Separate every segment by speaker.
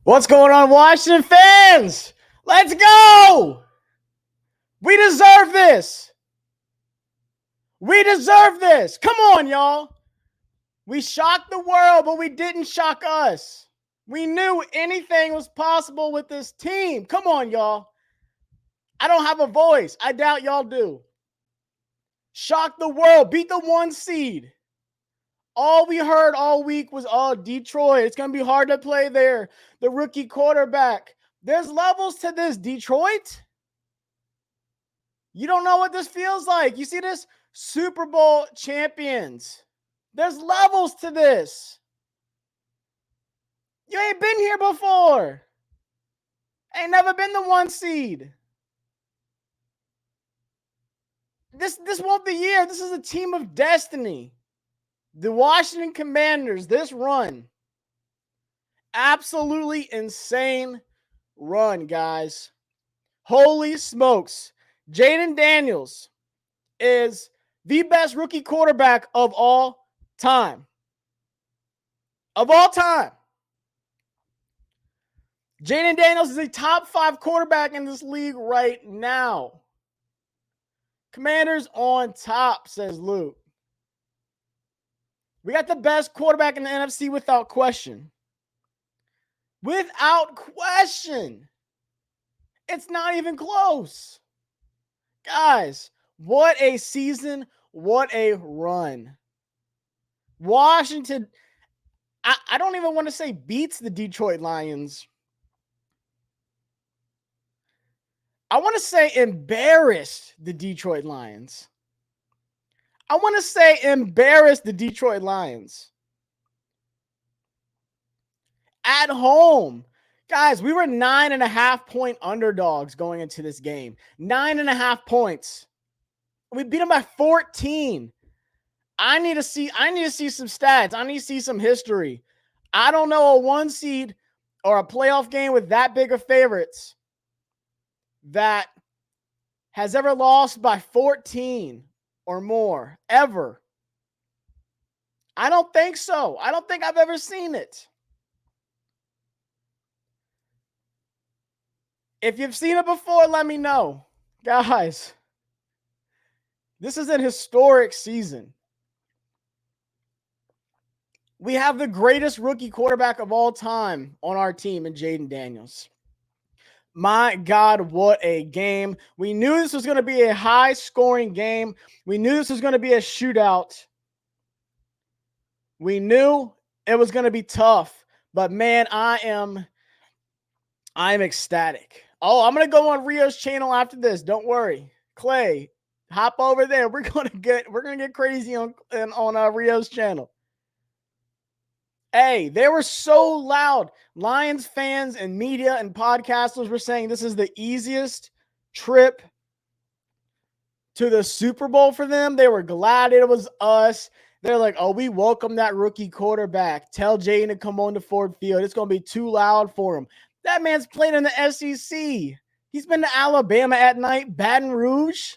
Speaker 1: What's going on, Washington fans? Let's go! We deserve this. We deserve this. Come on, y'all. We shocked the world, but we didn't shock us. We knew anything was possible with this team. Come on, y'all. I don't have a voice. I doubt y'all do. Shock the world. Beat the 1 seed. All we heard all week was, Detroit. It's going to be hard to play there. The rookie quarterback. There's levels to this, Detroit. You don't know what this feels like. You see this? Super Bowl champions. There's levels to this. You ain't been here before. Ain't never been the 1 seed. This won't be the year. This is a team of destiny. The Washington Commanders, this run. Absolutely insane run, guys. Holy smokes. Jayden Daniels is the best rookie quarterback of all time. Of all time. Jayden Daniels is a top 5 quarterback in this league right now. Commanders on top, says Luke. We got the best quarterback in the NFC without question. Without question. It's not even close. Guys, what a season. What a run. Washington, I don't even want to say beats the Detroit Lions. I want to say embarrassed the Detroit Lions. I want to say embarrassed the Detroit Lions. At home. Guys, we were 9.5-point underdogs going into this game. 9.5 points. We beat them by 14. I need to see some stats. I need to see some history. I don't know a 1 seed or a playoff game with that big of favorites that has ever lost by 14 or more, ever. I don't think so. I don't think I've ever seen it. If you've seen it before, let me know. Guys, this is an historic season. We have the greatest rookie quarterback of all time on our team in Jayden Daniels. My God, what a game. We knew this was going to be a high-scoring game. We knew this was going to be a shootout. We knew it was going to be tough. But, man, I am ecstatic. Oh, I'm going to go on Rio's channel after this. Don't worry. Clay, hop over there. We're going to get crazy on Rio's channel. Hey, they were so loud. Lions fans and media and podcasters were saying this is the easiest trip to the Super Bowl for them. They were glad it was us. They're like, oh, we welcome that rookie quarterback. Tell Jayden to come on to Ford Field. It's going to be too loud for him. That man's played in the SEC. He's been to Alabama at night, Baton Rouge.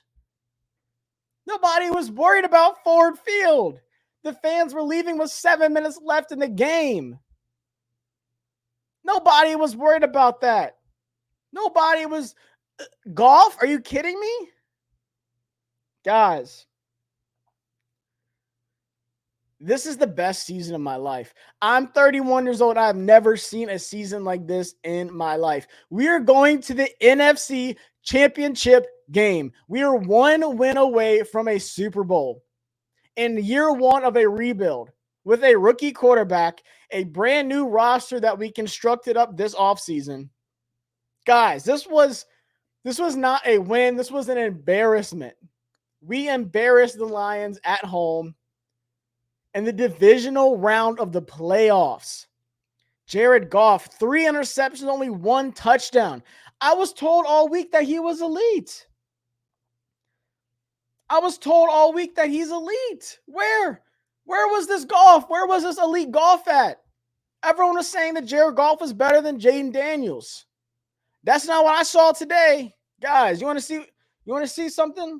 Speaker 1: Nobody was worried about Ford Field. The fans were leaving with 7 minutes left in the game. Nobody was worried about that. Nobody was. Golf? Are you kidding me? Guys, this is the best season of my life. I'm 31 years old. I've never seen a season like this in my life. We are going to the NFC Championship game. We are 1 win away from a Super Bowl. In year 1 of a rebuild with a rookie quarterback, a brand new roster that we constructed up this offseason. Guys, this was not a win. This was an embarrassment. We embarrassed the Lions at home in the divisional round of the playoffs. Jared Goff, 3 interceptions, only 1 touchdown. I was told all week that he was elite. I was told all week that he's elite. Where was this Goff? Where was this elite Goff at? Everyone was saying that Jared Goff was better than Jayden Daniels. That's not what I saw today. Guys, you want to see something?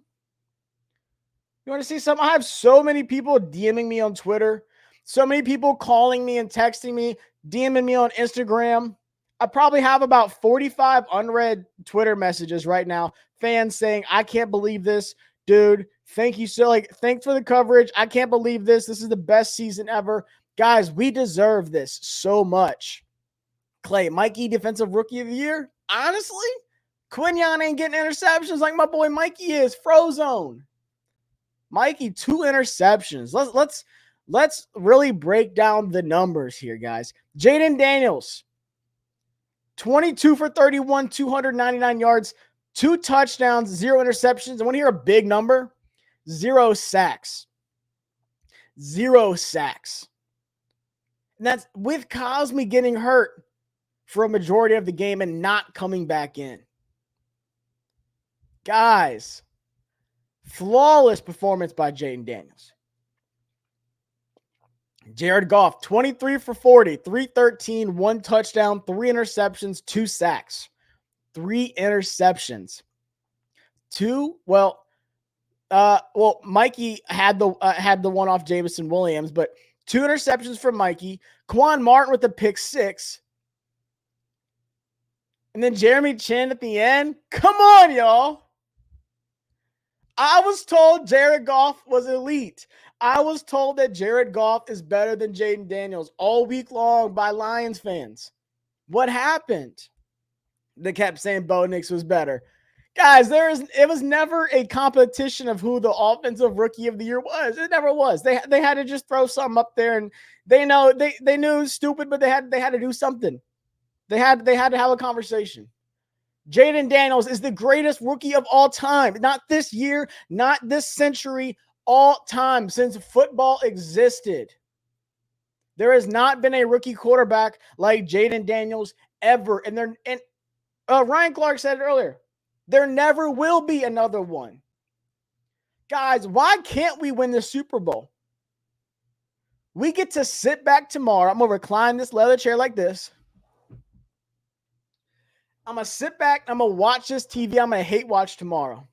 Speaker 1: You want to see something? I have so many people DMing me on Twitter. So many people calling me and texting me, DMing me on Instagram. I probably have about 45 unread Twitter messages right now, fans saying, I can't believe this. Dude, thank you. So, thanks for the coverage. I can't believe this. This is the best season ever. Guys, we deserve this so much. Clay, Mikey, Defensive Rookie of the Year? Honestly, Quinyon ain't getting interceptions like my boy Mikey is. Frozone. Mikey, 2 interceptions. Let's really break down the numbers here, guys. Jayden Daniels, 22 for 31, 299 yards, 2 touchdowns, 0 interceptions. I want to hear a big number. 0 sacks. 0 sacks. And that's with Cosme getting hurt for a majority of the game and not coming back in. Guys, flawless performance by Jayden Daniels. Jared Goff, 23 for 40, 313, 1 touchdown, 3 interceptions, 2 sacks. 3 interceptions. Mikey had the one off Jameson Williams, but 2 interceptions from Mikey. Quan Martin with the pick 6. And then Jeremy Chin at the end. Come on, y'all. I was told Jared Goff was elite. I was told that Jared Goff is better than Jayden Daniels all week long by Lions fans. What happened? They kept saying Bo Nix was better. Guys, it was never a competition of who the offensive rookie of the year was. It never was. They had to just throw something up there, and they knew it was stupid, but they had to do something. They had to have a conversation. Jayden Daniels is the greatest rookie of all time. Not this year, not this century, all time since football existed. There has not been a rookie quarterback like Jayden Daniels ever. And Ryan Clark said it earlier. There never will be another one. Guys, why can't we win the Super Bowl? We get to sit back tomorrow. I'm going to recline this leather chair like this. I'm going to sit back. I'm going to watch this TV. I'm going to hate watch tomorrow.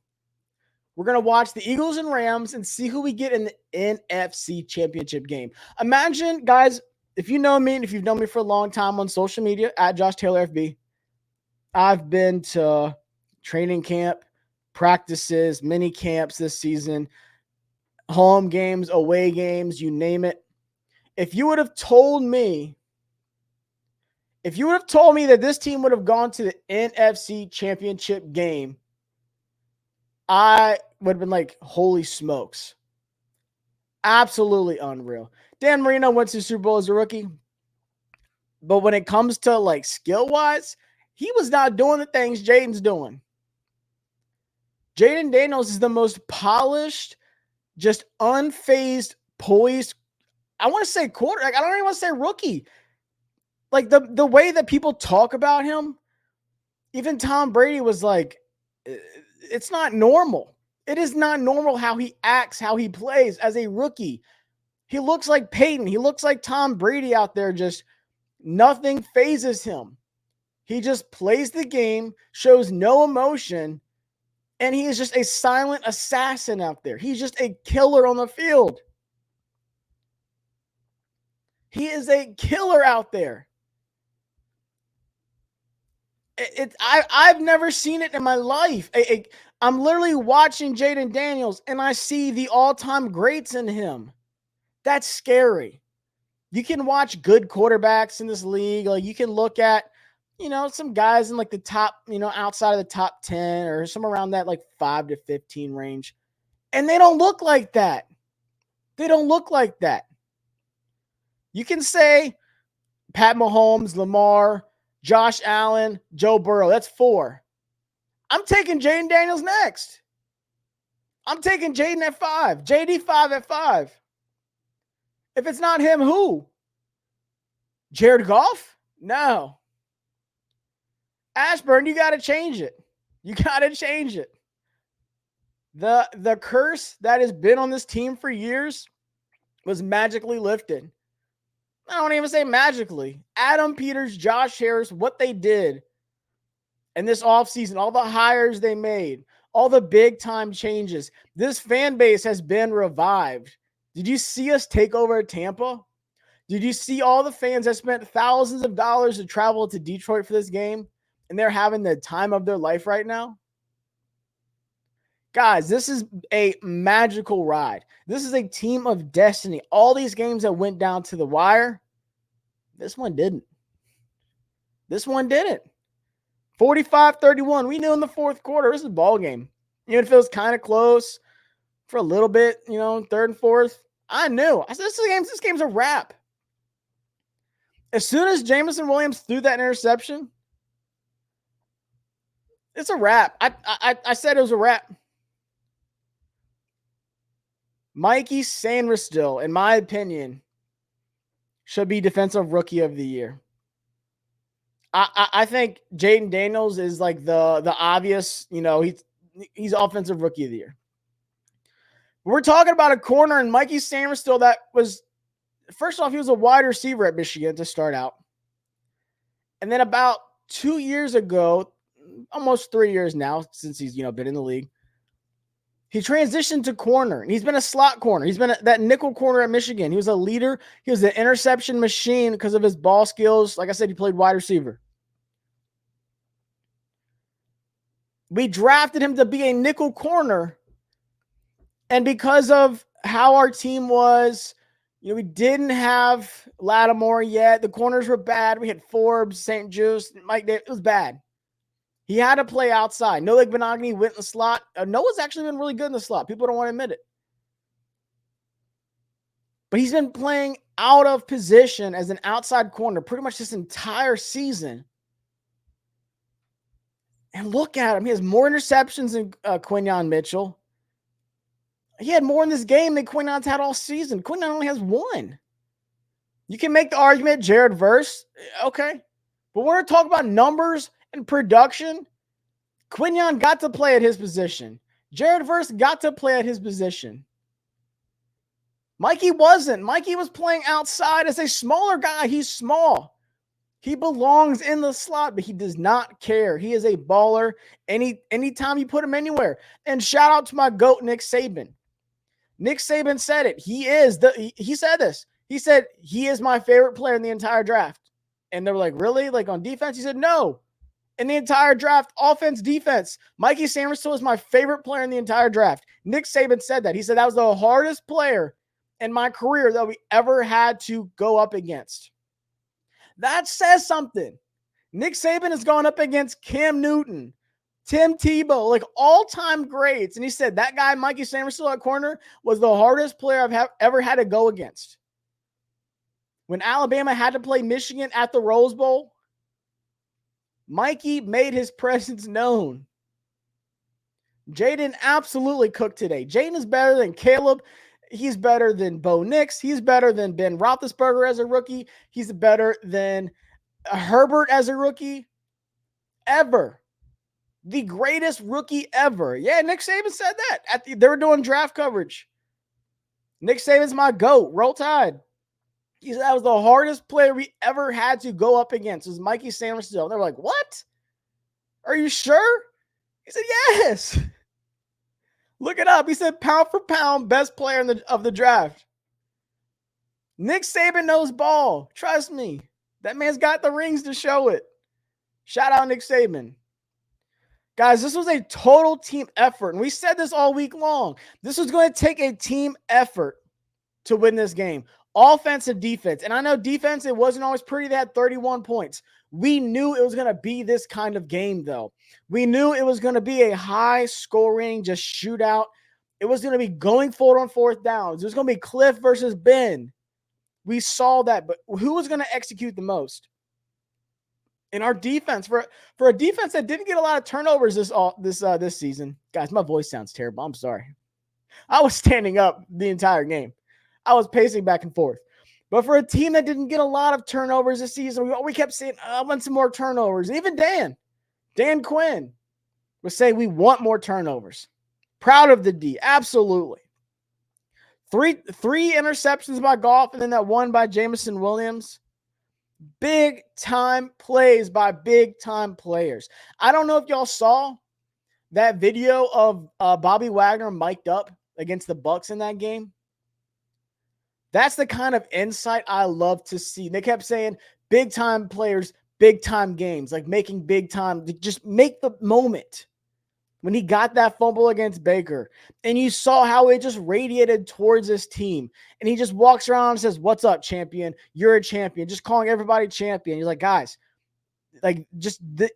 Speaker 1: We're going to watch the Eagles and Rams and see who we get in the NFC Championship game. Imagine, guys, if you know me and if you've known me for a long time on social media, at Josh Taylor FB, I've been to training camp, practices, mini camps this season, home games, away games, you name it. If you would have told me that this team would have gone to the NFC Championship game, I would have been like, holy smokes. Absolutely unreal. Dan Marino went to the Super Bowl as a rookie. But when it comes to like skill-wise, he was not doing the things Jayden's doing. Jayden Daniels is the most polished, just unfazed, poised. I want to say quarterback. I don't even want to say rookie. Like the way that people talk about him, even Tom Brady was like, it's not normal. It is not normal how he acts, how he plays as a rookie. He looks like Peyton. He looks like Tom Brady out there. Just nothing phases him. He just plays the game, shows no emotion, and he is just a silent assassin out there. He's just a killer on the field. He is a killer out there. I've never seen it in my life. I'm literally watching Jayden Daniels, and I see the all-time greats in him. That's scary. You can watch good quarterbacks in this league. Like you can look at, some guys in like the top, outside of the top 10 or some around that like 5 to 15 range. And they don't look like that. They don't look like that. You can say Pat Mahomes, Lamar, Josh Allen, Joe Burrow. That's 4. I'm taking Jayden Daniels next. I'm taking Jayden at 5. JD 5 at 5. If it's not him, who? Jared Goff? No. Ashburn, you got to change it. You got to change it. The curse that has been on this team for years was magically lifted. I don't even say magically. Adam Peters, Josh Harris, what they did in this offseason, all the hires they made, all the big-time changes. This fan base has been revived. Did you see us take over Tampa? Did you see all the fans that spent thousands of dollars to travel to Detroit for this game, and they're having the time of their life right now? Guys, this is a magical ride. This is a team of destiny. All these games that went down to the wire, this one didn't. This one didn't. 45-31. We knew in the fourth quarter, this is a ball game. Even if it was kind of close for a little bit, third and fourth, I knew. I said, this game's a wrap. As soon as Jameson Williams threw that interception, it's a wrap. I said it was a wrap. Mikey Sanders, in my opinion, should be Defensive Rookie of the Year. I think Jayden Daniels is like the obvious, he's Offensive Rookie of the Year. We're talking about a corner, and Mikey Sanders that was, first off, he was a wide receiver at Michigan to start out. And then about 2 years ago, almost 3 years now, since he's, been in the league, he transitioned to corner, and he's been a slot corner. He's been that nickel corner at Michigan. He was a leader. He was an interception machine because of his ball skills. Like I said, he played wide receiver. We drafted him to be a nickel corner, and because of how our team was, we didn't have Lattimore yet. The corners were bad. We had Forbes, St. Juice, Mike Davis. It was bad. He had to play outside. Noah Benogany went in the slot. Noah's actually been really good in the slot. People don't want to admit it. But he's been playing out of position as an outside corner pretty much this entire season. And look at him. He has more interceptions than Quinyon Mitchell. He had more in this game than Quinyon's had all season. Quinyon only has one. You can make the argument Jared Verse. Okay. But when we're talking about numbers and production, Quinyon got to play at his position. Jared Verse got to play at his position. Mikey wasn't. Mikey was playing outside as a smaller guy. He's small. He belongs in the slot, but he does not care. He is a baller anytime you put him anywhere. And shout out to my GOAT, Nick Saban. Nick Saban said it. He said this. He said, he is my favorite player in the entire draft. And they were like, really? Like on defense? He said, no. In the entire draft, offense, defense, Mikey Sanders is my favorite player in the entire draft. Nick Saban said that. He said that was the hardest player in my career that we ever had to go up against. That says something. Nick Saban has gone up against Cam Newton, Tim Tebow, like all-time greats. And he said that guy, Mikey Sanders at corner, was the hardest player I've ever had to go against. When Alabama had to play Michigan at the Rose Bowl, Mikey made his presence known. Jayden absolutely cooked today. Jayden is better than Caleb. He's better than Bo Nix. He's better than Ben Roethlisberger as a rookie. He's better than Herbert as a rookie ever. The greatest rookie ever. Yeah, Nick Saban said that. They were doing draft coverage. Nick Saban's my GOAT. Roll Tide. He said that was the hardest player we ever had to go up against. It was Mikey Sanders. They were like, what? Are you sure? He said, yes. Look it up. He said pound for pound, best player of the draft. Nick Saban knows ball. Trust me. That man's got the rings to show it. Shout out Nick Saban. Guys, this was a total team effort. And we said this all week long. This was going to take a team effort to win this game. Offense and defense. And I know defense, it wasn't always pretty. They had 31 points. We knew it was going to be this kind of game, though. We knew it was going to be a high-scoring, just shootout. It was going to be going forward on fourth downs. It was going to be Cliff versus Ben. We saw that, but who was going to execute the most? In our defense, for a defense that didn't get a lot of turnovers this season. Guys, my voice sounds terrible. I'm sorry. I was standing up the entire game. I was pacing back and forth. But for a team that didn't get a lot of turnovers this season, we kept saying, I want some more turnovers. And even Dan Quinn was saying we want more turnovers. Proud of the D. Absolutely. Three interceptions by Goff and then that one by Jameson Williams. Big time plays by big time players. I don't know if y'all saw that video of Bobby Wagner mic'd up against the Bucs in that game. That's the kind of insight I love to see. They kept saying big time players, big time games, like making big time, just make the moment. When he got that fumble against Baker, and you saw how it just radiated towards his team, and he just walks around and says, "What's up, champion? You're a champion." Just calling everybody champion. You're like, guys, like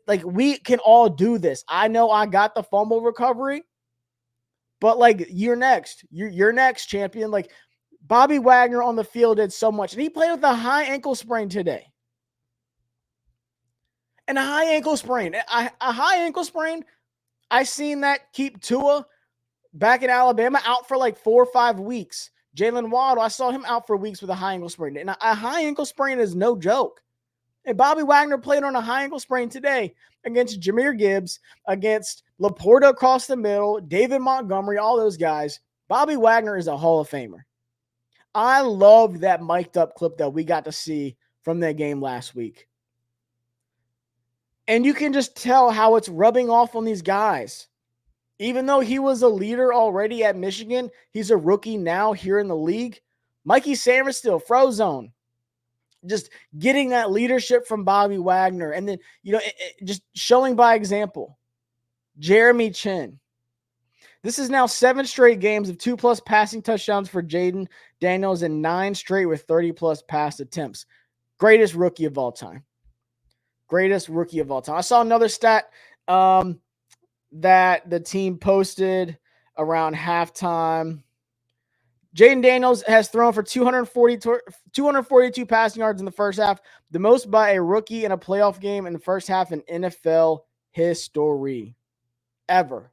Speaker 1: like we can all do this. I know I got the fumble recovery, but like you're next. You're next, champion. Like Bobby Wagner on the field did so much, and he played with a high ankle sprain today. And a high ankle sprain, a high ankle sprain. I seen that keep Tua back in Alabama out for like 4 or 5 weeks. Jalen Waddle, I saw him out for weeks with a high ankle sprain. And a high ankle sprain is no joke. And Bobby Wagner played on a high ankle sprain today against Jahmyr Gibbs, against Laporta across the middle, David Montgomery, all those guys. Bobby Wagner is a Hall of Famer. I love that mic'd up clip that we got to see from that game last week. And you can just tell how it's rubbing off on these guys. Even though he was a leader already at Michigan, he's a rookie now here in the league. Mikey Sanders still, Frozone. Just getting that leadership from Bobby Wagner. And then, just showing by example. Jeremy Chin. This is now 7 straight games of 2+ passing touchdowns for Jayden Daniels and 9 straight with 30+ pass attempts. Greatest rookie of all time. Greatest rookie of all time. I saw another stat that the team posted around halftime. Jayden Daniels has thrown for 242 passing yards in the first half, the most by a rookie in a playoff game in the first half in NFL history ever.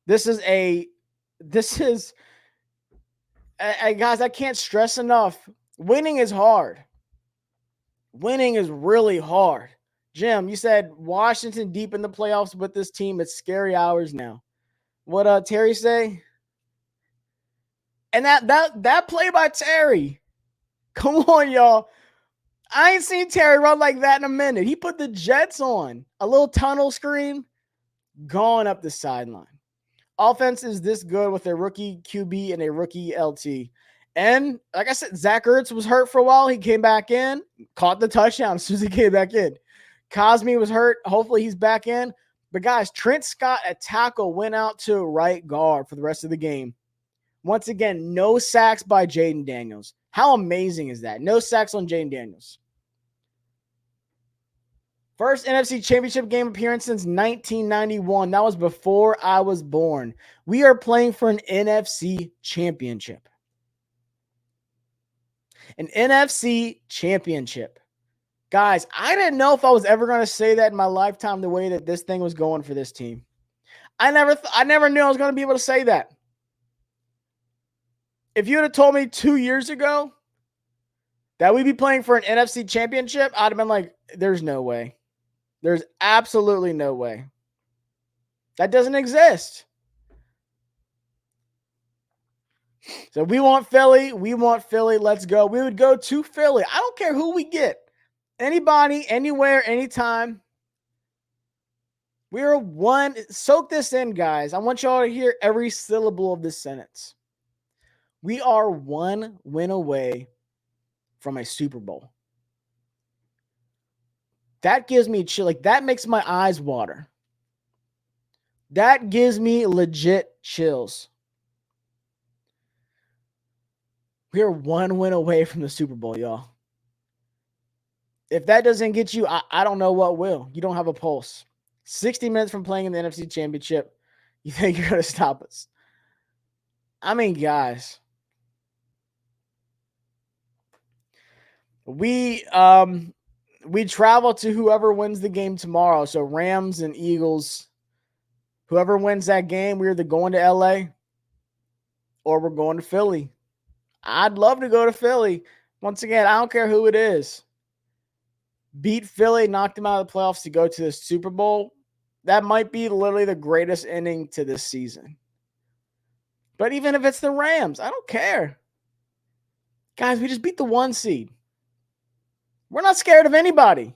Speaker 1: This is guys, I can't stress enough. Winning is hard. Winning is really hard. Jim, you said Washington deep in the playoffs with this team. It's scary hours now. What Terry say? And that play by Terry. Come on, y'all. I ain't seen Terry run like that in a minute. He put the Jets on. A little tunnel screen. Going up the sideline. Offense is this good with a rookie QB and a rookie LT. And like I said, Zach Ertz was hurt for a while. He came back in, caught the touchdown as soon as he came back in. Cosme was hurt. Hopefully he's back in. But guys, Trent Scott at tackle went out to right guard for the rest of the game. Once again, no sacks by Jayden Daniels. How amazing is that? No sacks on Jayden Daniels. First NFC Championship game appearance since 1991. That was before I was born. We are playing for an NFC Championship. An NFC Championship. Guys, I didn't know if I was ever going to say that in my lifetime the way that this thing was going for this team. I never knew I was going to be able to say that. If you would have told me 2 years ago that we'd be playing for an NFC Championship, I'd have been like, there's no way. There's absolutely no way. That doesn't exist. So we want Philly. We want Philly. Let's go. We would go to Philly. I don't care who we get. Anybody, anywhere, anytime. We are one. Soak this in, guys. I want y'all to hear every syllable of this sentence. We are 1 win away from a Super Bowl. That gives me chill. Like, that makes my eyes water. That gives me legit chills. We are 1 win away from the Super Bowl, y'all. If that doesn't get you, I don't know what will. You don't have a pulse. 60 minutes from playing in the NFC Championship, you think you're going to stop us? I mean, guys. We travel to whoever wins the game tomorrow. So Rams and Eagles, whoever wins that game, we're either going to LA or we're going to Philly. I'd love to go to Philly. Once again, I don't care who it is. Beat Philly, knock them out of the playoffs to go to the Super Bowl. That might be literally the greatest ending to this season. But even if it's the Rams, I don't care. Guys, we just beat the 1 seed. We're not scared of anybody.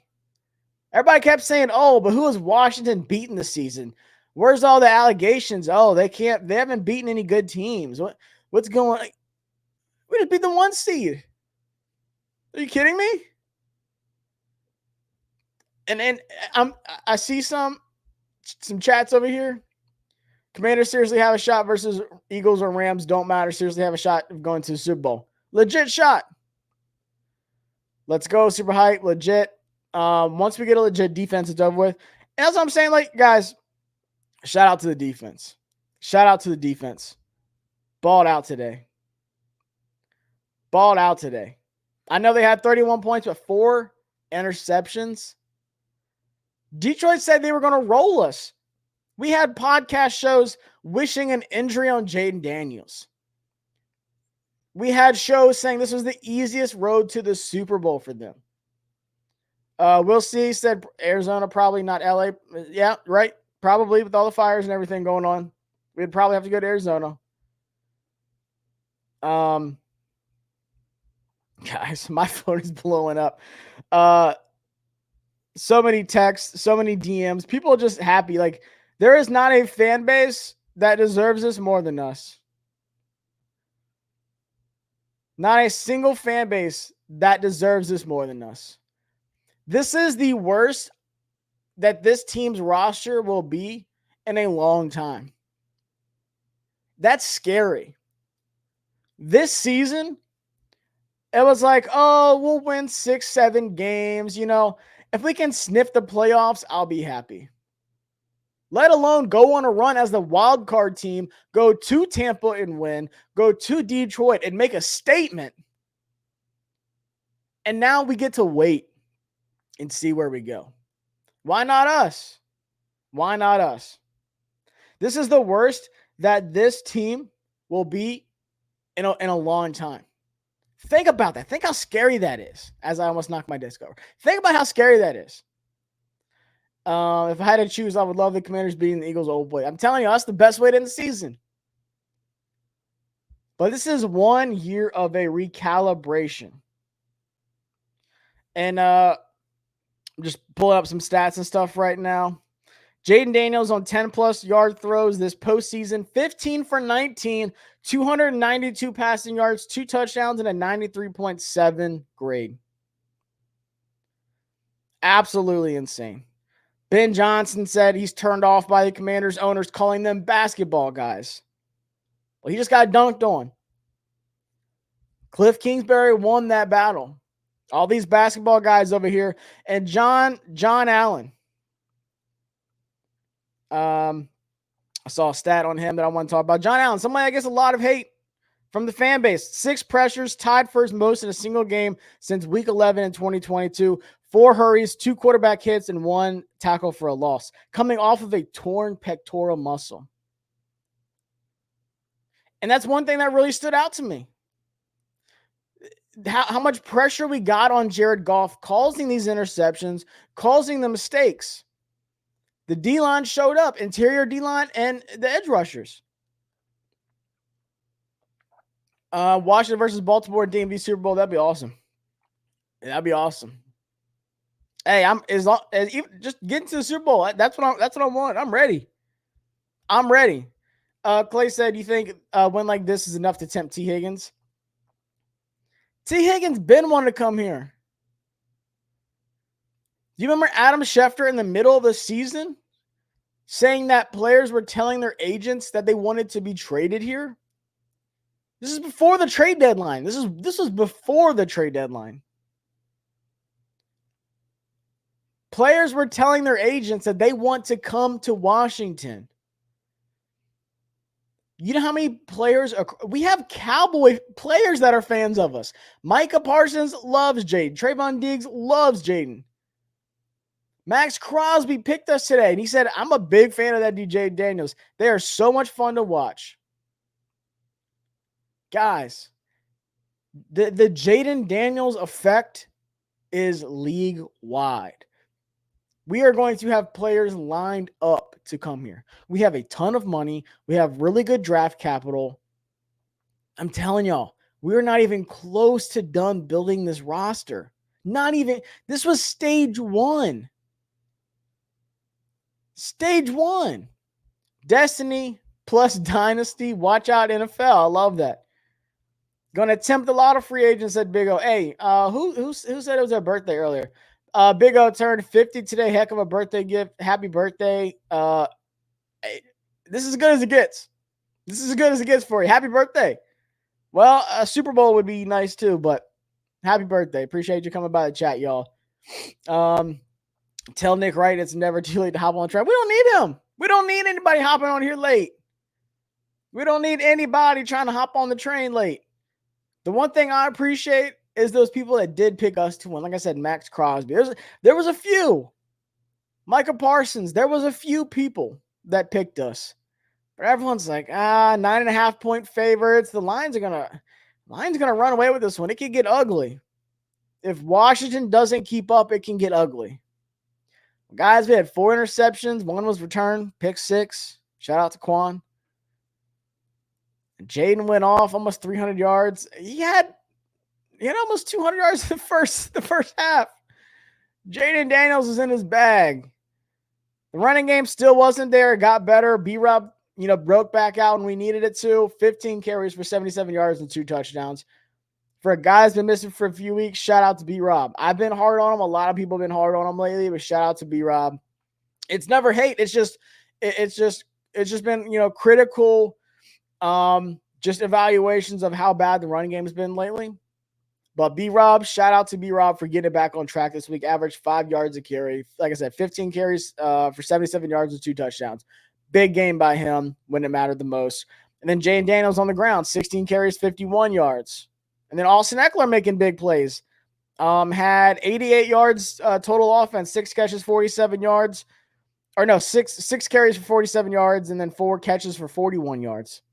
Speaker 1: Everybody kept saying, oh, but who has Washington beaten this season? Where's all the allegations? Oh, they haven't beaten any good teams. What's going on? We just beat the 1 seed. Are you kidding me? And I see some chats over here. Commanders seriously have a shot versus Eagles or Rams. Don't matter. Seriously have a shot of going to the Super Bowl. Legit shot. Let's go. Super hype. Legit. Once we get a legit defense, it's over with. And that's what I'm saying. Like, guys, shout out to the defense. Shout out to the defense. Balled out today. Balled out today. I know they had 31 points, but 4 interceptions. Detroit said they were going to roll us. We had podcast shows wishing an injury on Jayden Daniels. We had shows saying this was the easiest road to the Super Bowl for them. We'll see. Said Arizona, probably not LA. Yeah, right. Probably with all the fires and everything going on. We'd probably have to go to Arizona. Guys, my phone is blowing up. So many texts, so many DMs. People are just happy. Like, there is not a fan base that deserves this more than us. Not a single fan base that deserves this more than us. This is the worst that this team's roster will be in a long time. That's scary. This season, it was like, oh, we'll win 6-7 games. You know, if we can sniff the playoffs, I'll be happy. Let alone go on a run as the wild card team, go to Tampa and win, go to Detroit and make a statement. And now we get to wait and see where we go. Why not us? Why not us? This is the worst that this team will be in a long time. Think about that. Think how scary that is, as I almost knocked my disc over. Think about how scary that is. If I had to choose, I would love the Commanders beating the Eagles. Oh boy, I'm telling you, that's the best way to end the season. But this is 1 year of a recalibration. And I'm just pulling up some stats and stuff right now. Jayden Daniels on 10-plus yard throws this postseason, 15 for 19, 292 passing yards, 2 touchdowns, and a 93.7 grade. Absolutely insane. Ben Johnson said he's turned off by the Commanders owners, calling them basketball guys. Well, he just got dunked on. Cliff Kingsbury won that battle. All these basketball guys over here. And John Allen. I saw a stat on him that I want to talk about. John Allen, somebody that gets a lot of hate from the fan base. 6 pressures, tied first most in a single game since week 11 in 2022. 4 hurries, 2 quarterback hits, and 1 tackle for a loss. Coming off of a torn pectoral muscle. And that's one thing that really stood out to me. How much pressure we got on Jared Goff, causing these interceptions, causing the mistakes. The D-line showed up, interior D-line and the edge rushers. Washington versus Baltimore DMV Super Bowl, that'd be awesome. That'd be awesome. Hey, just getting to the Super Bowl. That's what I want. I'm ready. Clay said, "You think a win like this is enough to tempt T. Higgins?" T. Higgins been wanting to come here. Do you remember Adam Schefter in the middle of the season saying that players were telling their agents that they wanted to be traded here? This is before the trade deadline. This was before the trade deadline. Players were telling their agents that they want to come to Washington. You know how many players we have Cowboy players that are fans of us. Micah Parsons loves Jayden. Trayvon Diggs loves Jayden. Max Crosby picked us today, and he said, "I'm a big fan of that DJ Daniels. They are so much fun to watch." Guys, the Jayden Daniels effect is league-wide. We are going to have players lined up to come here. We have a ton of money. We have really good draft capital. I'm telling y'all, we're not even close to done building this roster. Not even. This was stage 1. Stage 1. Destiny plus dynasty. Watch out, NFL. I love that. Going to attempt a lot of free agents, said Big O. Hey, who said it was their birthday earlier? Big O turned 50 today. Heck of a birthday gift. Happy birthday. Hey, this is as good as it gets. This is as good as it gets for you. Happy birthday. Well, a Super Bowl would be nice too, but happy birthday. Appreciate you coming by the chat, y'all. Tell Nick Wright it's never too late to hop on the train. We don't need him. We don't need anybody hopping on here late. We don't need anybody trying to hop on the train late. The one thing I appreciate is those people that did pick us to win. Like I said, Max Crosby. There was a few. Micah Parsons. There was a few people that picked us. But everyone's like, 9.5 point favorites. The line's gonna run away with this one. It can get ugly. If Washington doesn't keep up, it can get ugly. Guys, we had 4 interceptions. 1 was returned, pick 6. Shout out to Quan. Jayden went off almost 300 yards. He had almost 200 yards in the first half. Jayden Daniels was in his bag. The running game still wasn't there. It got better. B-Rob, broke back out when we needed it to. 15 carries for 77 yards and 2 touchdowns. For a guy who's been missing for a few weeks, shout out to B-Rob. I've been hard on him. A lot of people have been hard on him lately, but shout out to B-Rob. It's never hate. It's just been, critical just evaluations of how bad the running game has been lately. But B-Rob, shout out to B-Rob for getting it back on track this week. Averaged 5 yards a carry. Like I said, 15 carries for 77 yards and 2 touchdowns. Big game by him when it mattered the most. And then Jayden Daniels on the ground, 16 carries, 51 yards. And then Austin Eckler making big plays. Had 88 yards total offense, 6 catches, 47 yards. Or no, six carries for 47 yards, and then 4 catches for 41 yards.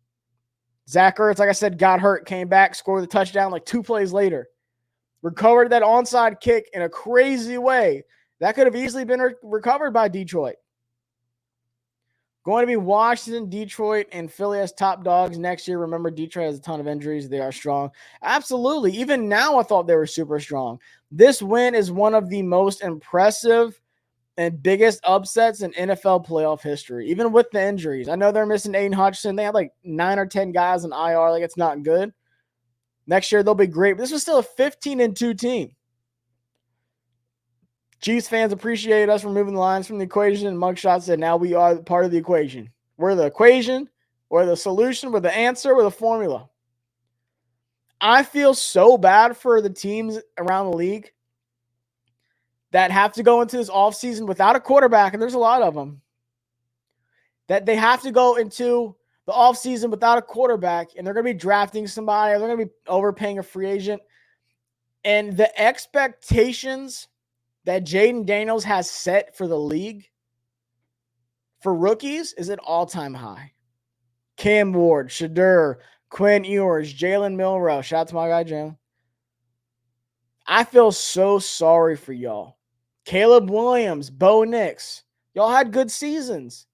Speaker 1: Zach Ertz, like I said, got hurt, came back, scored the touchdown like 2 plays later. Recovered that onside kick in a crazy way. That could have easily been recovered by Detroit. Going to be Washington, Detroit, and Philly as top dogs next year. Remember, Detroit has a ton of injuries. They are strong. Absolutely. Even now, I thought they were super strong. This win is one of the most impressive and biggest upsets in NFL playoff history, even with the injuries. I know they're missing Aiden Hutchinson. They had like 9 or 10 guys in IR. Like, it's not good. Next year, they'll be great. But this was still a 15-2 team. Chiefs fans appreciate us removing the lines from the equation, and Mugshot said, now we are part of the equation. We're the equation, we're the solution, we're the answer, we're the formula. I feel so bad for the teams around the league that have to go into this offseason without a quarterback, and there's a lot of them, that they have to go into the offseason without a quarterback, and they're going to be drafting somebody, or they're going to be overpaying a free agent. And the expectations that Jayden Daniels has set for the league for rookies is an all-time high. Cam Ward, Shadur, Quinn Ewers, Jalen Milrow. Shout out to my guy, Jalen. I feel so sorry for y'all. Caleb Williams, Bo Nix. Y'all had good seasons.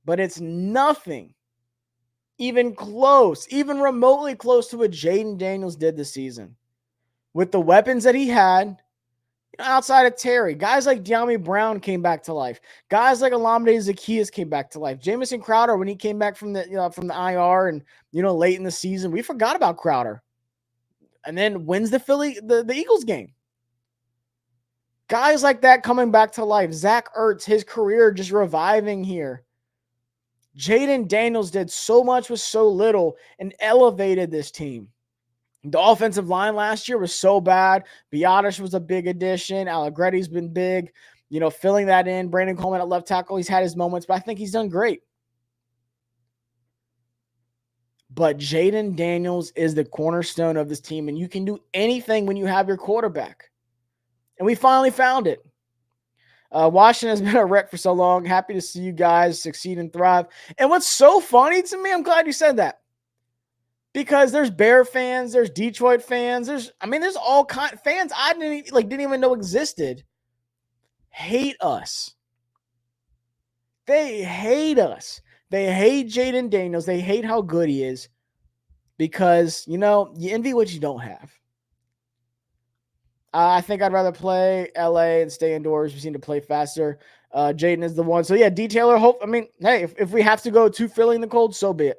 Speaker 1: But it's nothing even close, even remotely close to what Jayden Daniels did this season. With the weapons that he had, outside of Terry, guys like De'Ami Brown came back to life. Guys like Olamide Zaccheaus came back to life. Jamison Crowder, when he came back from the IR and late in the season, we forgot about Crowder. And then wins the Eagles game. Guys like that coming back to life. Zach Ertz, his career just reviving here. Jayden Daniels did so much with so little and elevated this team. The offensive line last year was so bad. Biotish was a big addition. Allegretti's been big. Filling that in. Brandon Coleman at left tackle, he's had his moments, but I think he's done great. But Jayden Daniels is the cornerstone of this team, and you can do anything when you have your quarterback. And we finally found it. Washington has been a wreck for so long. Happy to see you guys succeed and thrive. And what's so funny to me, I'm glad you said that. Because there's Bear fans, there's Detroit fans, there's all kind of fans I didn't even know existed. Hate us. They hate us. They hate Jayden Daniels. They hate how good he is. Because, you envy what you don't have. I think I'd rather play LA and stay indoors. We seem to play faster. Jayden is the one. So, yeah, detailer, hey, if we have to go to filling the cold, so be it.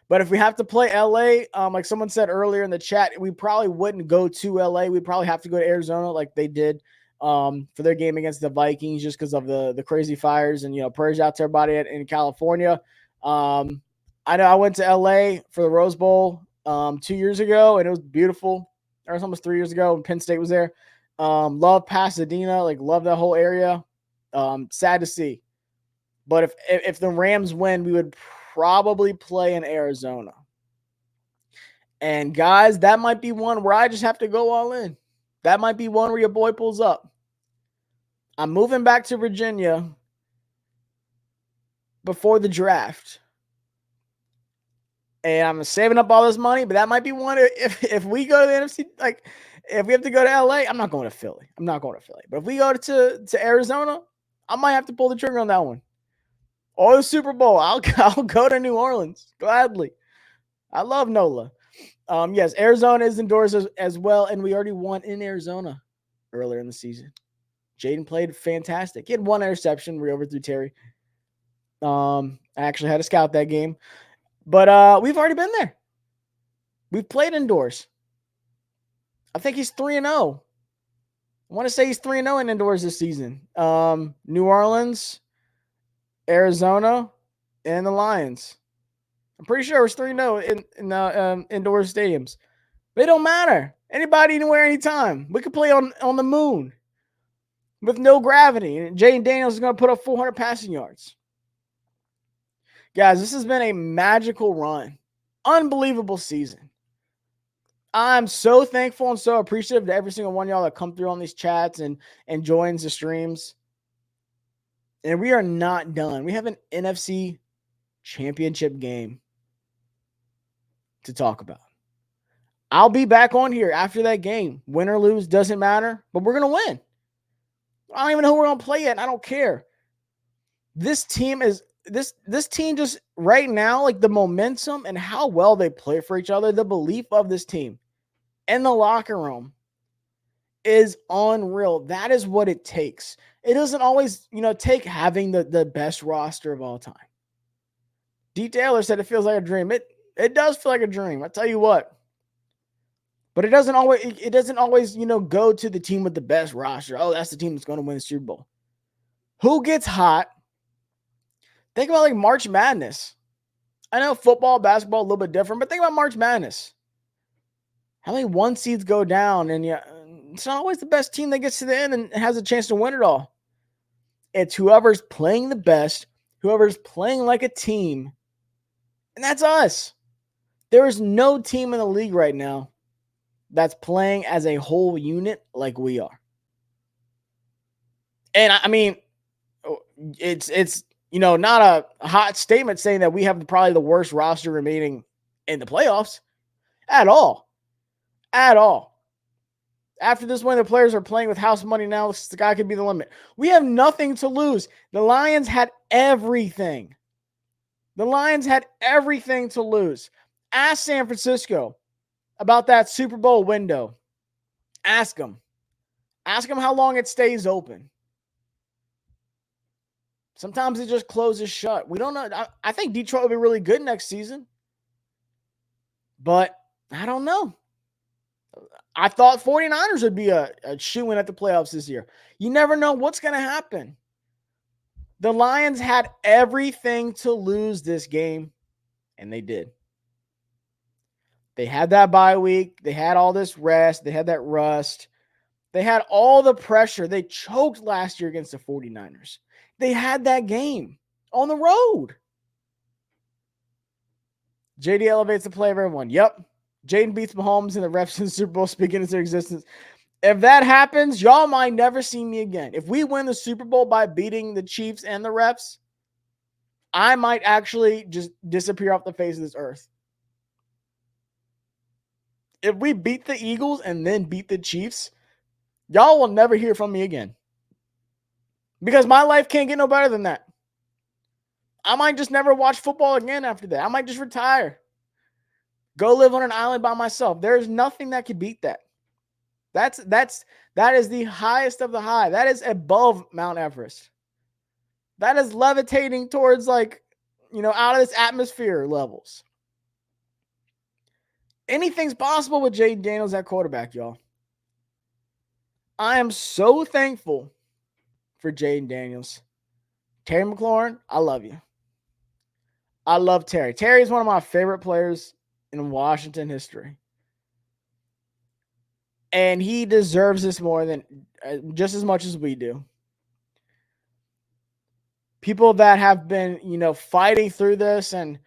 Speaker 1: But if we have to play LA, like someone said earlier in the chat, we probably wouldn't go to LA. We'd probably have to go to Arizona like they did for their game against the Vikings, just because of the crazy fires. And, prayers out to everybody in California. I know I went to LA for the Rose Bowl 2 years ago, and it was beautiful. Or it was almost 3 years ago when Penn State was there. Love Pasadena, love that whole area. Sad to see. But if the Rams win, we would probably play in Arizona. And guys, that might be one where I just have to go all in. That might be one where your boy pulls up. I'm moving back to Virginia before the draft. And I'm saving up all this money, but that might be one if we go to the NFC, if we have to go to LA, I'm not going to Philly. But if we go to Arizona, I might have to pull the trigger on that one. Or the Super Bowl. I'll go to New Orleans gladly. I love NOLA. Yes, Arizona is indoors as well, and we already won in Arizona earlier in the season. Jayden played fantastic. He had one interception. We overthrew Terry. I actually had to scout that game. But we've already been there. We've played indoors. I think he's 3-0. I want to say he's 3-0 in indoors this season. New Orleans, Arizona, and the Lions. I'm pretty sure it's 3-0 in the indoor stadiums. They don't matter. Anybody, anywhere, anytime. We could play on the moon with no gravity. And Jayden Daniels is going to put up 400 passing yards. Guys, this has been a magical run. Unbelievable season. I'm so thankful and so appreciative to every single one of y'all that come through on these chats and joins the streams. And we are not done. We have an NFC championship game to talk about. I'll be back on here after that game. Win or lose, doesn't matter, but we're going to win. I don't even know who we're going to play yet. I don't care. This team just right now, the momentum and how well they play for each other, the belief of this team in the locker room is unreal. That is what it takes. It doesn't always, take having the best roster of all time. D. Taylor said it feels like a dream. It does feel like a dream. I tell you what. But it doesn't always, go to the team with the best roster. Oh, that's the team that's going to win the Super Bowl. Who gets hot? Think about March Madness. I know football, basketball, a little bit different, but think about March Madness. How many one seeds go down? And it's not always the best team that gets to the end and has a chance to win it all. It's whoever's playing the best, whoever's playing like a team. And that's us. There is no team in the league right now that's playing as a whole unit like we are. And I mean, it's not a hot statement saying that we have probably the worst roster remaining in the playoffs at all. At all. After this win, the players are playing with house money now. The sky could be the limit. We have nothing to lose. The Lions had everything. The Lions had everything to lose. Ask San Francisco about that Super Bowl window. Ask them. Ask them how long it stays open. Sometimes it just closes shut. We don't know. I think Detroit will be really good next season. But I don't know. I thought 49ers would be a shoo-in at the playoffs this year. You never know what's going to happen. The Lions had everything to lose this game, and they did. They had that bye week. They had all this rest. They had that rust. They had all the pressure. They choked last year against the 49ers. They had that game on the road. JD elevates the play of everyone. Yep. Jayden beats Mahomes and the refs in the Super Bowl, speaking into existence. If that happens, y'all might never see me again. If we win the Super Bowl by beating the Chiefs and the refs, I might actually just disappear off the face of this earth. If we beat the Eagles and then beat the Chiefs, y'all will never hear from me again. Because my life can't get no better than that. I might just never watch football again after that. I might just retire. Go live on an island by myself. There's nothing that could beat that. That is the highest of the high. That is above Mount Everest. That is levitating towards out of this atmosphere levels. Anything's possible with Jayden Daniels at quarterback, y'all. I am so thankful for Jayden Daniels. Terry McLaurin, I love you. I love Terry. Terry is one of my favorite players in Washington history. And he deserves this more than just as much as we do. People that have been, fighting through this and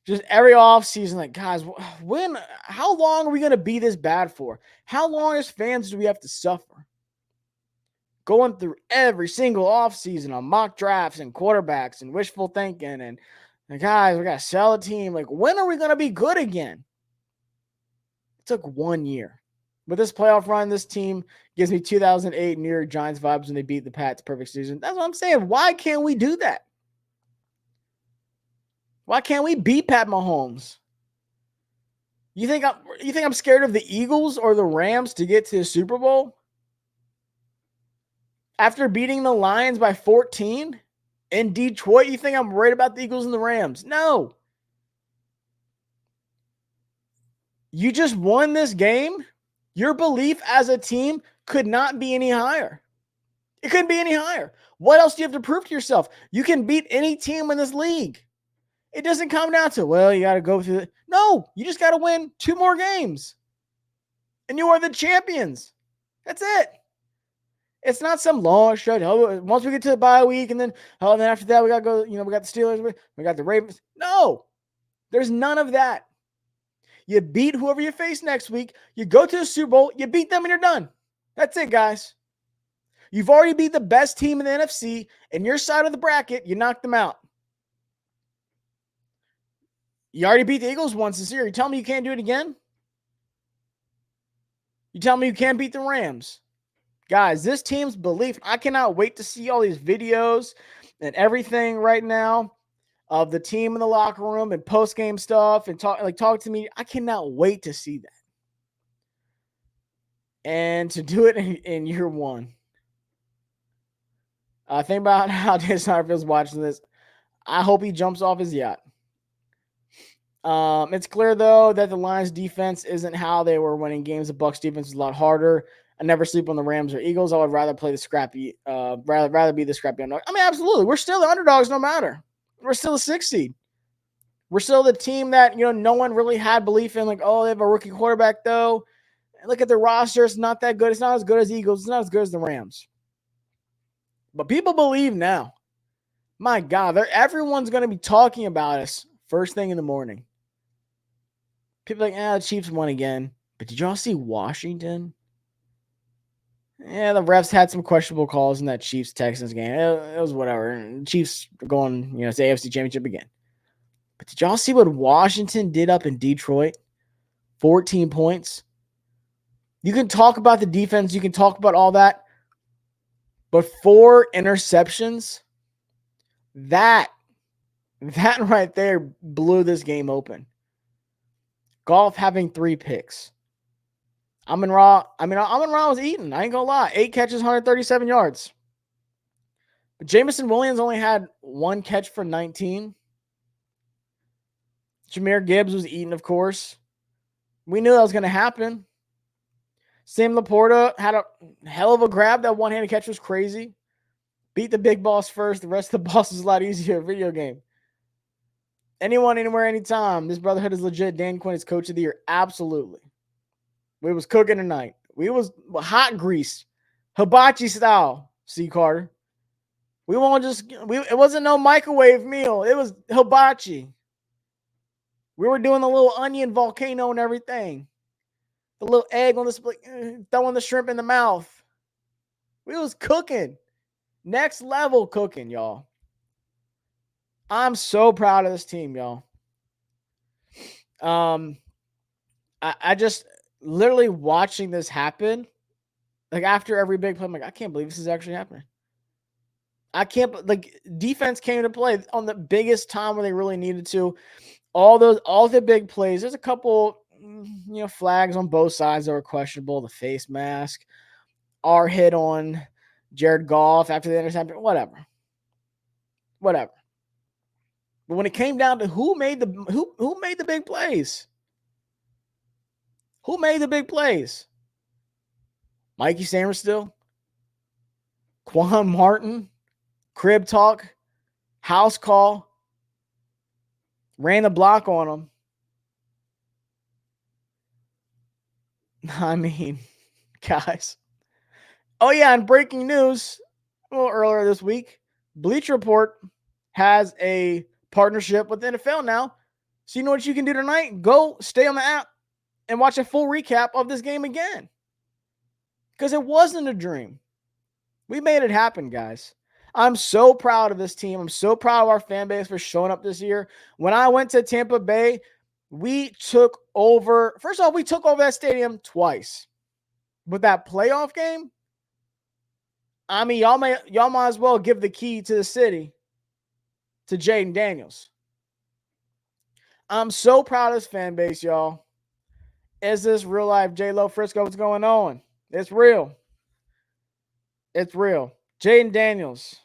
Speaker 1: just every offseason, like, guys, how long are we going to be this bad for? How long as fans do we have to suffer? Going through every single offseason on mock drafts and quarterbacks and wishful thinking and guys, we got to sell a team. Like, when are we going to be good again? It took 1 year. With this playoff run, this team gives me 2008 New York Giants vibes when they beat the Pats. Perfect season. That's what I'm saying. Why can't we do that? Why can't we beat Pat Mahomes? You think I'm scared of the Eagles or the Rams to get to the Super Bowl? After beating the Lions by 14 in Detroit, you think I'm worried about the Eagles and the Rams? No. You just won this game. Your belief as a team could not be any higher. It couldn't be any higher. What else do you have to prove to yourself? You can beat any team in this league. It doesn't come down to, well, you got to go through it. No, you just got to win 2 more games. And you are the champions. That's it. It's not some long stretch. Oh, once we get to the bye week and then after that we got to go, we got the Steelers, we got the Ravens. No, there's none of that. You beat whoever you face next week. You go to the Super Bowl, you beat them, and you're done. That's it, guys. You've already beat the best team in the NFC, and your side of the bracket, you knocked them out. You already beat the Eagles once this year. You tell me you can't do it again? You tell me you can't beat the Rams? Guys, this team's belief, I cannot wait to see all these videos and everything right now of the team in the locker room and post-game stuff and talk to me. I cannot wait to see that. And to do it in year 1. Think about how Dan Snyder feels watching this. I hope he jumps off his yacht. It's clear, though, that the Lions' defense isn't how they were winning games. The Bucs' defense is a lot harder. I never sleep on the Rams or Eagles. I would rather play the scrappy, rather be the scrappy underdog. I mean, absolutely. We're still the underdogs no matter. We're still a 6 seed. We're still the team that, no one really had belief in. Like, oh, they have a rookie quarterback, though. And look at their roster. It's not that good. It's not as good as the Eagles. It's not as good as the Rams. But people believe now. My God, everyone's going to be talking about us first thing in the morning. People are like, the Chiefs won again. But did y'all see Washington? Yeah, the refs had some questionable calls in that Chiefs-Texans game. It was whatever. Chiefs are going, to the AFC Championship again. But did y'all see what Washington did up in Detroit? 14 points. You can talk about the defense. You can talk about all that. But 4 interceptions, that right there blew this game open. Goff having 3 picks. Amon-Ra was eating. I ain't gonna lie. 8 catches, 137 yards. But Jamison Williams only had 1 catch for 19. Jahmyr Gibbs was eating, of course. We knew that was going to happen. Sam Laporta had a hell of a grab. That one-handed catch was crazy. Beat the big boss first. The rest of the boss is a lot easier. Video game. Anyone, anywhere, anytime. This brotherhood is legit. Dan Quinn is coach of the year. Absolutely. We was cooking tonight. We was hot grease. Hibachi style. C. Carter. It wasn't no microwave meal. It was hibachi. We were doing the little onion volcano and everything. The little egg on the split, throwing the shrimp in the mouth. We was cooking. Next level cooking, y'all. I'm so proud of this team, y'all. I just literally watching this happen, like after every big play, I'm like, I can't believe this is actually happening. Defense came to play on the biggest time where they really needed to. All the big plays. There's a couple, flags on both sides that were questionable. The face mask, our hit on Jared Goff after the interception, whatever. But when it came down to who made the big plays, Who made the big plays? Mikey Samerstill, Quan Martin, Crib Talk, House Call, ran the block on him. I mean, guys. Oh, yeah, and breaking news a little earlier this week, Bleacher Report has a partnership with the NFL now. So you know what you can do tonight? Go stay on the app and watch a full recap of this game again. Because it wasn't a dream. We made it happen, guys. I'm so proud of this team. I'm so proud of our fan base for showing up this year. When I went to Tampa Bay, we took over. First off, we took over that stadium twice. But that playoff game, I mean, y'all might as well give the key to the city to Jayden Daniels. I'm so proud of this fan base, y'all. Is this real life J-Lo Frisco? What's going on? It's real. It's real. Jayden Daniels.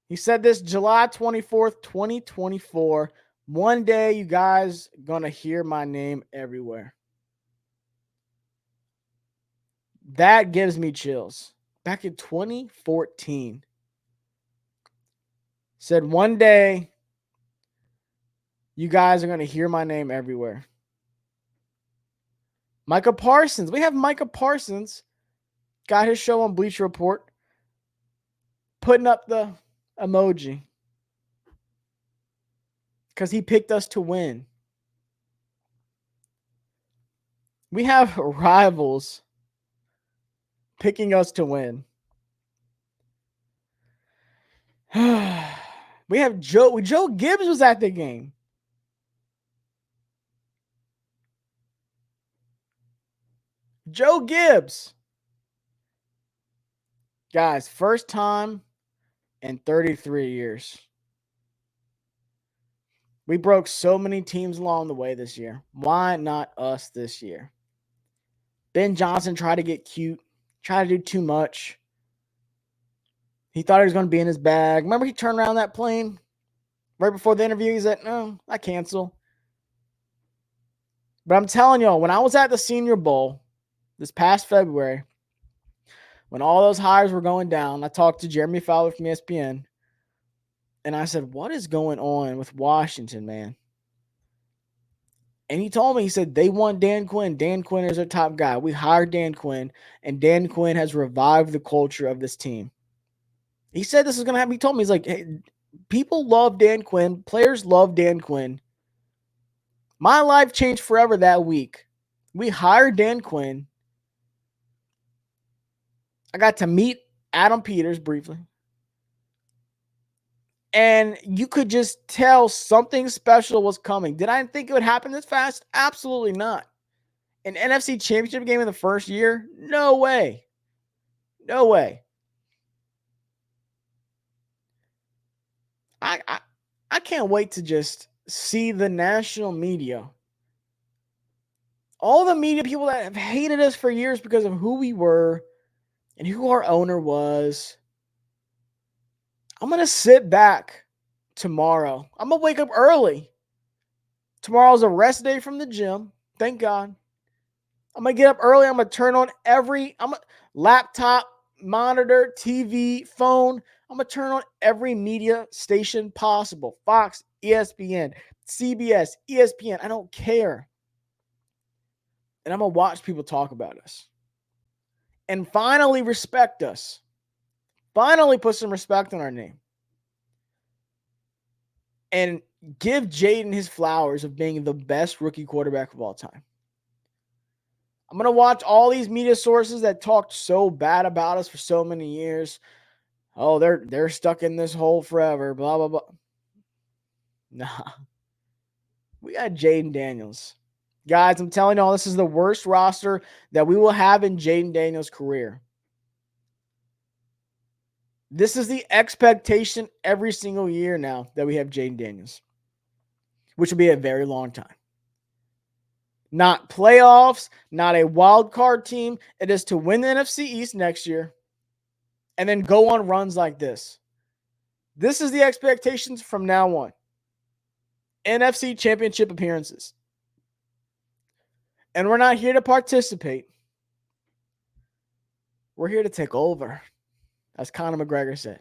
Speaker 1: He said this July 24th, 2024. One day you guys gonna hear my name everywhere. That gives me chills. Back in 2014. Said one day you guys are gonna hear my name everywhere. Micah Parsons. We have Micah Parsons. Got his show on Bleacher Report. Putting up the emoji. Because he picked us to win. We have rivals picking us to win. We have Joe Gibbs was at the game. Joe Gibbs. Guys, first time in 33 years. We broke so many teams along the way this year. Why not us this year? Ben Johnson tried to get cute, tried to do too much. He thought he was going to be in his bag. Remember he turned around that plane right before the interview? He said, no, I cancel. But I'm telling y'all, when I was at the Senior Bowl this past February, when all those hires were going down, I talked to Jeremy Fowler from ESPN, and I said, what is going on with Washington, man? And he told me, he said, they want Dan Quinn. Dan Quinn is their top guy. We hired Dan Quinn, and Dan Quinn has revived the culture of this team. He said this is going to happen. He told me, he's like, hey, people love Dan Quinn. Players love Dan Quinn. My life changed forever that week. We hired Dan Quinn. I got to meet Adam Peters briefly. And you could just tell something special was coming. Did I think it would happen this fast? Absolutely not. An NFC Championship game in the first year? No way. No way. I can't wait to just see the national media. All the media people that have hated us for years because of who we were and who our owner was. I'm going to sit back tomorrow. I'm going to wake up early. Tomorrow's a rest day from the gym. Thank God. I'm going to get up early. I'm going to turn on every laptop, monitor, TV, phone. I'm going to turn on every media station possible. Fox, ESPN, CBS, ESPN. I don't care. And I'm going to watch people talk about us. And finally respect us. Finally put some respect on our name. And give Jayden his flowers of being the best rookie quarterback of all time. I'm going to watch all these media sources that talked so bad about us for so many years. Oh, they're stuck in this hole forever, blah, blah, blah. Nah. We got Jayden Daniels. Guys, I'm telling y'all, this is the worst roster that we will have in Jayden Daniels' career. This is the expectation every single year now that we have Jayden Daniels, which will be a very long time. Not playoffs, not a wild card team. It is to win the NFC East next year and then go on runs like this. This is the expectations from now on. NFC Championship appearances. And we're not here to participate. We're here to take over. As Conor McGregor said.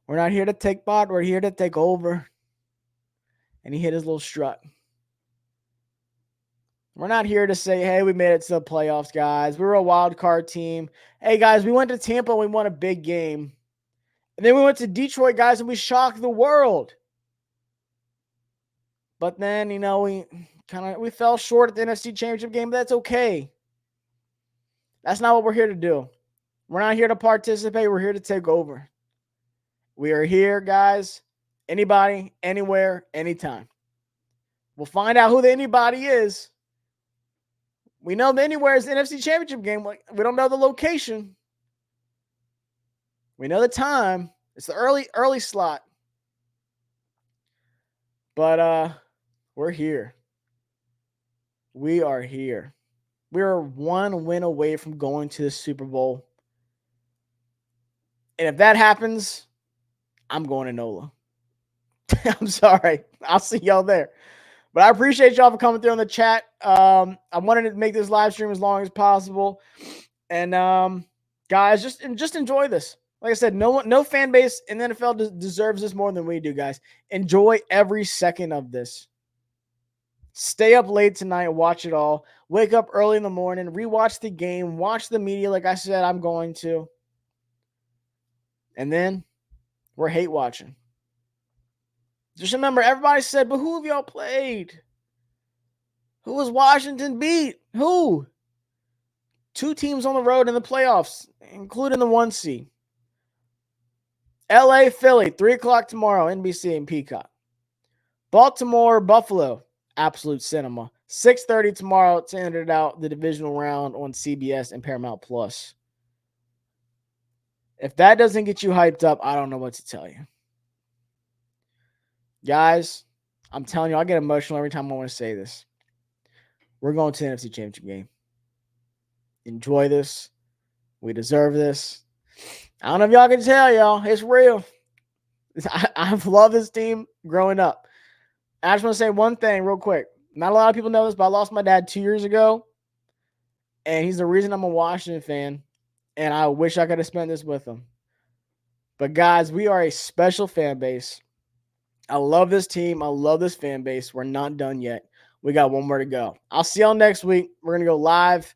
Speaker 1: We're not here to take part. We're here to take over. And he hit his little strut. We're not here to say, hey, we made it to the playoffs, guys. We were a wild card team. Hey, guys, we went to Tampa and we won a big game. And then we went to Detroit, guys, and we shocked the world. But then, we fell short at the NFC Championship game, but that's okay. That's not what we're here to do. We're not here to participate. We're here to take over. We are here, guys. Anybody, anywhere, anytime. We'll find out who the anybody is. We know the anywhere is the NFC Championship game. We don't know the location. We know the time. It's the early slot. But we're here. We are here. We are one win away from going to the Super Bowl. And if that happens, I'm going to NOLA. I'm sorry. I'll see y'all there. But I appreciate y'all for coming through on the chat. I wanted to make this live stream as long as possible. And guys, just enjoy this. Like I said, no fan base in the NFL deserves this more than we do, guys. Enjoy every second of this. Stay up late tonight, watch it all. Wake up early in the morning, rewatch the game, watch the media like I said I'm going to. And then we're hate watching. Just remember, everybody said, but who have y'all played? Who was Washington beat? Who? 2 teams on the road in the playoffs, including the 1 seed. LA, Philly, 3 o'clock tomorrow, NBC and Peacock. Baltimore, Buffalo, absolute cinema. 6:30 tomorrow to end it out the divisional round on CBS and Paramount Plus. If that doesn't get you hyped up, I don't know what to tell you. Guys, I'm telling you, I get emotional every time I want to say this. We're going to the NFC Championship game. Enjoy this. We deserve this. I don't know if y'all can tell, y'all. It's real. I've loved this team growing up. I just want to say one thing real quick. Not a lot of people know this, but I lost my dad 2 years ago. And he's the reason I'm a Washington fan. And I wish I could have spent this with him. But guys, we are a special fan base. I love this team. I love this fan base. We're not done yet. We got one more to go. I'll see y'all next week. We're going to go live.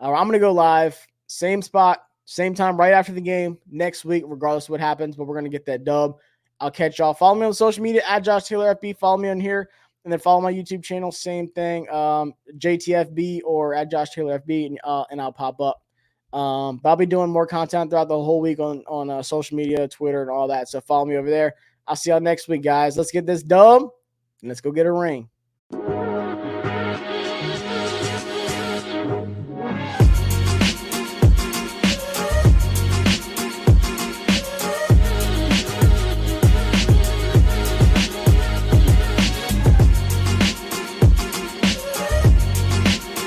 Speaker 1: I'm going to go live. Same spot, same time, right after the game next week, regardless of what happens. But we're going to get that dub. I'll catch y'all. Follow me on social media at Josh Taylor FB. Follow me on here. And then follow my YouTube channel. Same thing. JTFB or at Josh Taylor FB. And I'll pop up. But I'll be doing more content throughout the whole week on social media, Twitter, and all that. So follow me over there. I'll see y'all next week, guys. Let's get this dub, and let's go get a ring.